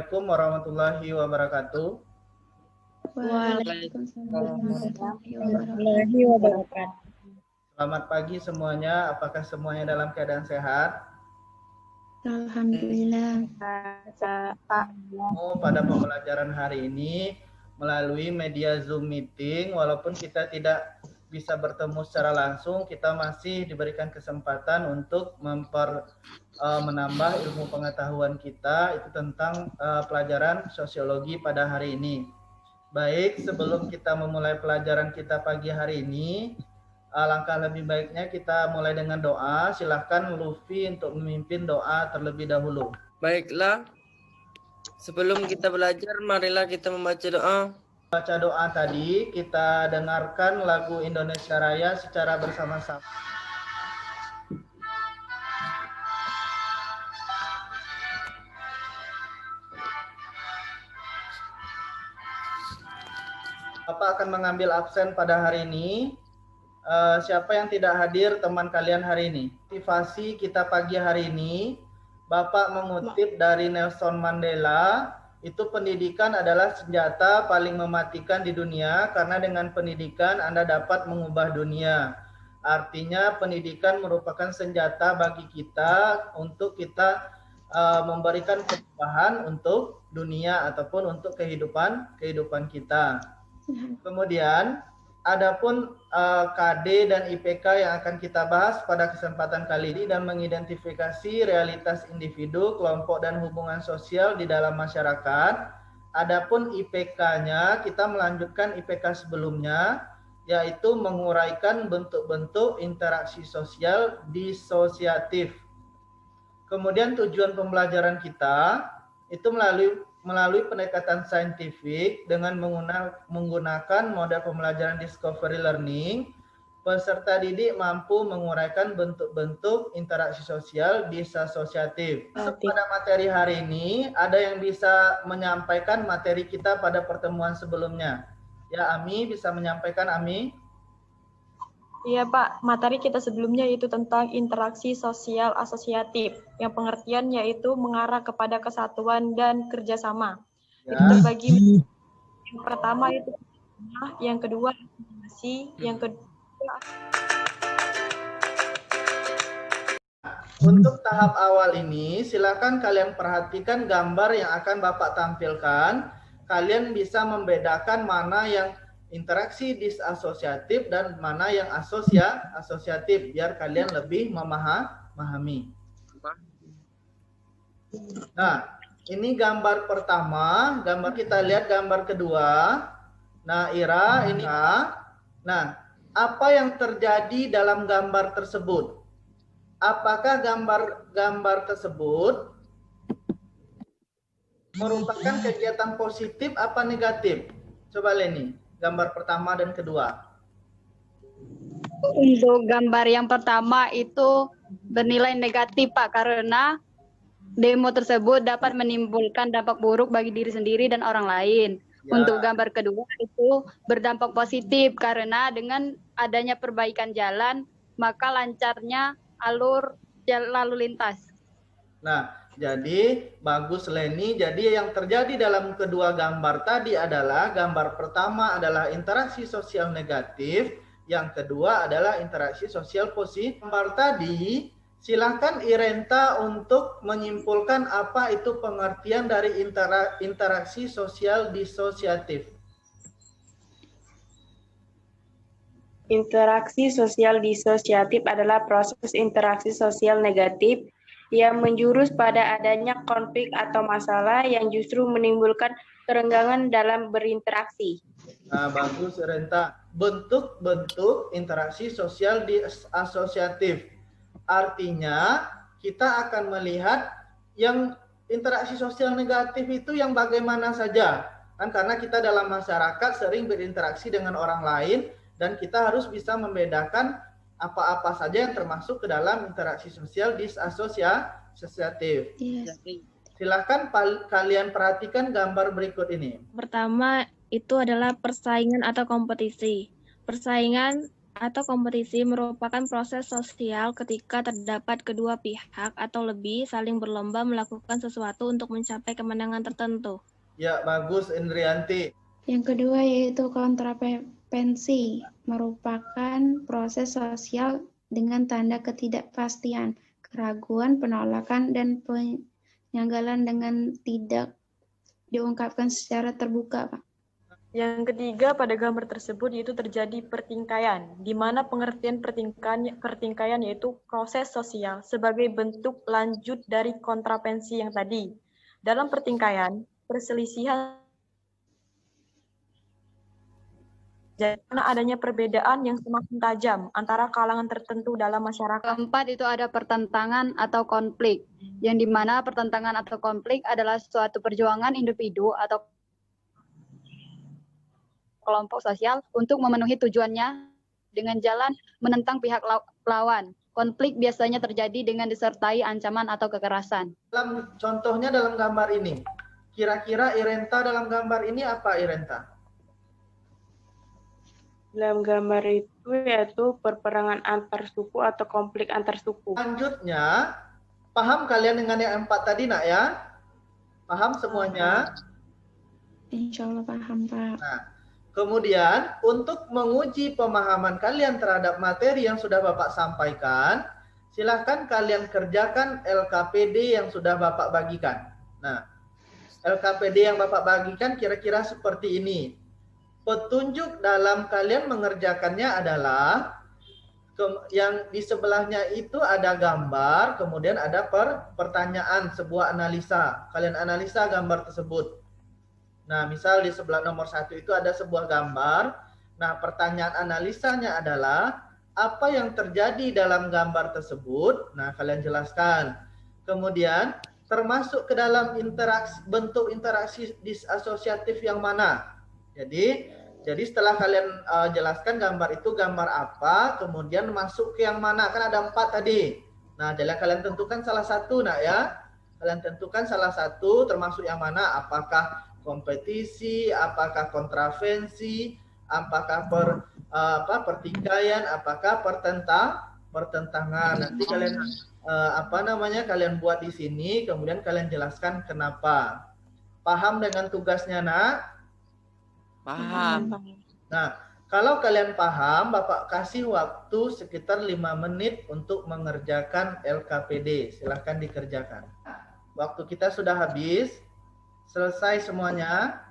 Assalamualaikum warahmatullahi wabarakatuh. Waalaikumsalam warahmatullahi wabarakatuh. Selamat pagi semuanya. Apakah semuanya dalam keadaan sehat? Alhamdulillah. Pada pembelajaran hari ini melalui media Zoom meeting, walaupun kita tidak bisa bertemu secara langsung, kita masih diberikan kesempatan untuk menambah ilmu pengetahuan kita itu tentang pelajaran sosiologi pada hari ini. Baik, sebelum kita memulai pelajaran kita pagi hari ini, alangkah lebih baiknya kita mulai dengan doa. Silahkan Luffy untuk memimpin doa terlebih dahulu. Baiklah, sebelum kita belajar, marilah kita membaca doa. Baca doa tadi, kita dengarkan lagu Indonesia Raya secara bersama-sama. Bapak akan mengambil absen pada hari ini. Siapa yang tidak hadir teman kalian hari ini? Motivasi kita pagi hari ini, Bapak mengutip dari Nelson Mandela, itu pendidikan adalah senjata paling mematikan di dunia karena dengan pendidikan Anda dapat mengubah dunia. Artinya pendidikan merupakan senjata bagi kita untuk kita memberikan perubahan untuk dunia ataupun untuk kehidupan kita. Kemudian adapun KD dan IPK yang akan kita bahas pada kesempatan kali ini dan mengidentifikasi realitas individu, kelompok dan hubungan sosial di dalam masyarakat. Adapun IPK-nya kita melanjutkan IPK sebelumnya, yaitu menguraikan bentuk-bentuk interaksi sosial disosiatif. Kemudian tujuan pembelajaran kita itu melalui pendekatan saintifik dengan menggunakan model pembelajaran discovery learning, peserta didik mampu menguraikan bentuk-bentuk interaksi sosial disosiatif. Pada materi hari ini, ada yang bisa menyampaikan materi kita pada pertemuan sebelumnya? Ya, Ami bisa menyampaikan, Ami? Iya Pak, materi kita sebelumnya yaitu tentang interaksi sosial asosiatif, yang pengertian yaitu mengarah kepada kesatuan dan kerjasama. Ya. Itu terbagi, yang pertama itu yang kedua informasi, yang kedua. Untuk tahap awal ini, silakan kalian perhatikan gambar yang akan Bapak tampilkan. Kalian bisa membedakan mana yang interaksi disasosiatif dan mana yang asosiatif biar kalian lebih memahami. Nah, ini gambar pertama, gambar kita lihat gambar kedua. Nah, Ira, ini. Nah, apa yang terjadi dalam gambar tersebut? Apakah gambar tersebut merupakan kegiatan positif apa negatif? Coba Leni. Gambar pertama dan kedua. Untuk gambar yang pertama itu bernilai negatif Pak, karena demo tersebut dapat menimbulkan dampak buruk bagi diri sendiri dan orang lain. Ya. Untuk gambar kedua itu berdampak positif karena dengan adanya perbaikan jalan maka lancarnya alur lalu lintas. Nah, jadi bagus Leni. Jadi yang terjadi dalam kedua gambar tadi adalah gambar pertama adalah interaksi sosial negatif, yang kedua adalah interaksi sosial positif. Gambar tadi silahkan Irenta untuk menyimpulkan apa itu pengertian dari interaksi sosial disosiatif. Interaksi sosial disosiatif adalah proses interaksi sosial negatif yang menjurus pada adanya konflik atau masalah yang justru menimbulkan kerenggangan dalam berinteraksi. Nah, bagus Renta. Bentuk-bentuk interaksi sosial disosiatif. Artinya, kita akan melihat yang interaksi sosial negatif itu yang bagaimana saja. Kan karena kita dalam masyarakat sering berinteraksi dengan orang lain dan kita harus bisa membedakan apa-apa saja yang termasuk ke dalam interaksi sosial disosiatif. Yes. Silahkan kalian perhatikan gambar berikut ini. Pertama itu adalah persaingan atau kompetisi. Persaingan atau kompetisi merupakan proses sosial ketika terdapat kedua pihak atau lebih saling berlomba melakukan sesuatu untuk mencapai kemenangan tertentu. Ya, bagus Indrianti. Yang kedua yaitu kontravensi, merupakan proses sosial dengan tanda ketidakpastian, keraguan, penolakan, dan penyanggalan dengan tidak diungkapkan secara terbuka, Pak. Yang ketiga, pada gambar tersebut yaitu terjadi pertingkaian, di mana pengertian pertingkaian yaitu proses sosial sebagai bentuk lanjut dari kontravensi yang tadi. Dalam pertingkaian, perselisihan karena adanya perbedaan yang semakin tajam antara kalangan tertentu dalam masyarakat. Keempat itu ada pertentangan atau konflik, yang dimana pertentangan atau konflik adalah suatu perjuangan individu atau kelompok sosial untuk memenuhi tujuannya dengan jalan menentang pihak lawan. Konflik biasanya terjadi dengan disertai ancaman atau kekerasan. Contohnya dalam gambar ini, kira-kira Irenta dalam gambar ini apa Irenta? Dalam gambar itu yaitu perperangan antar suku atau konflik antar suku. Selanjutnya, paham kalian dengan yang 4 tadi nak ya? Paham semuanya? Insya Allah paham, Pak. Nah, kemudian untuk menguji pemahaman kalian terhadap materi yang sudah Bapak sampaikan, silahkan kalian kerjakan LKPD yang sudah Bapak bagikan. Nah, LKPD yang Bapak bagikan kira-kira seperti ini. Petunjuk dalam kalian mengerjakannya adalah yang di sebelahnya itu ada gambar, kemudian ada pertanyaan, sebuah analisa. Kalian analisa gambar tersebut. Nah, misal di sebelah nomor 1 itu ada sebuah gambar. Nah, pertanyaan analisanya adalah apa yang terjadi dalam gambar tersebut. Nah, kalian jelaskan. Kemudian termasuk ke dalam bentuk interaksi disasosiatif yang mana. Jadi setelah kalian jelaskan gambar itu gambar apa, kemudian masuk ke yang mana. Kan ada 4 tadi. Nah, jadi kalian tentukan salah satu, nak ya. Kalian tentukan salah satu termasuk yang mana. Apakah kompetisi, apakah kontravensi, apakah pertikaian, apakah pertentangan. Nanti kalian kalian buat di sini, kemudian kalian jelaskan kenapa. Paham dengan tugasnya, nak? Paham. Nah, kalau kalian paham, Bapak kasih waktu sekitar 5 menit untuk mengerjakan LKPD. Silahkan dikerjakan. Waktu kita sudah habis. Selesai semuanya?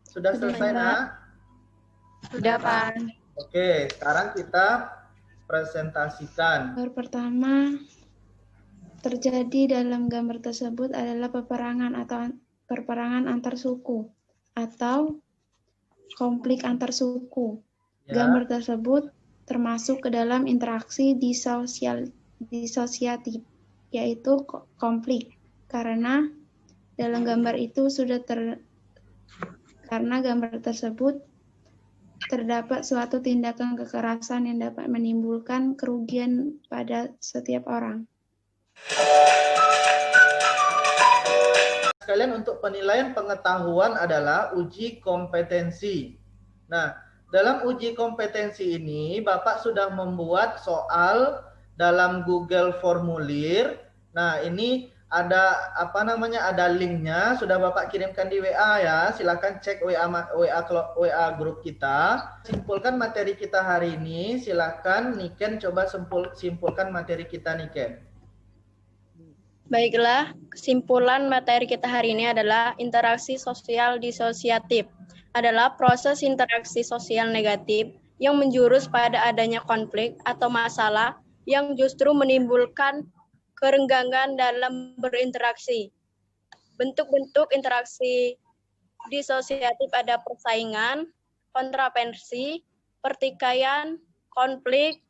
Sudah selesai, nak? Sudah, Pak. Oke, sekarang kita presentasikan. Gambar pertama terjadi dalam gambar tersebut adalah peperangan antar suku atau konflik antar suku. Ya. Gambar tersebut termasuk ke dalam interaksi disosiatif, yaitu konflik. Karena dalam gambar itu karena gambar tersebut terdapat suatu tindakan kekerasan yang dapat menimbulkan kerugian pada setiap orang. Sekalian untuk penilaian pengetahuan adalah uji kompetensi. Nah, dalam uji kompetensi ini Bapak sudah membuat soal dalam Google Formulir. Nah, ini ada ada linknya, sudah Bapak kirimkan di WA ya. Silakan cek WA grup kita. Simpulkan materi kita hari ini. Silakan Niken coba simpulkan materi kita, Niken. Baiklah, kesimpulan materi kita hari ini adalah interaksi sosial disosiatif. Adalah proses interaksi sosial negatif yang menjurus pada adanya konflik atau masalah yang justru menimbulkan kerenggangan dalam berinteraksi. Bentuk-bentuk interaksi disosiatif ada persaingan, kontravensi, pertikaian, konflik.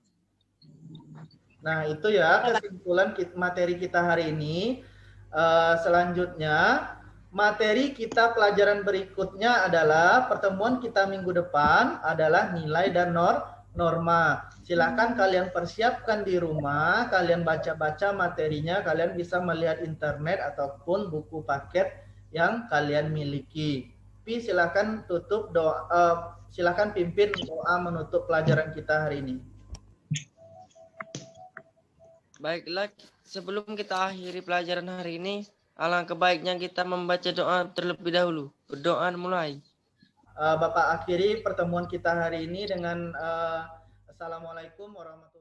Nah, itu ya kesimpulan materi kita hari ini. Selanjutnya, materi kita pelajaran berikutnya adalah pertemuan kita minggu depan adalah nilai dan norma. Silakan kalian persiapkan di rumah, kalian baca-baca materinya, kalian bisa melihat internet ataupun buku paket yang kalian miliki. Pi, silakan tutup doa, silakan pimpin doa menutup pelajaran kita hari ini. Baiklah, sebelum kita akhiri pelajaran hari ini, alangkah baiknya kita membaca doa terlebih dahulu. Berdoa mulai. Bapak akhiri pertemuan kita hari ini dengan Assalamualaikum warahmatullahi wabarakatuh.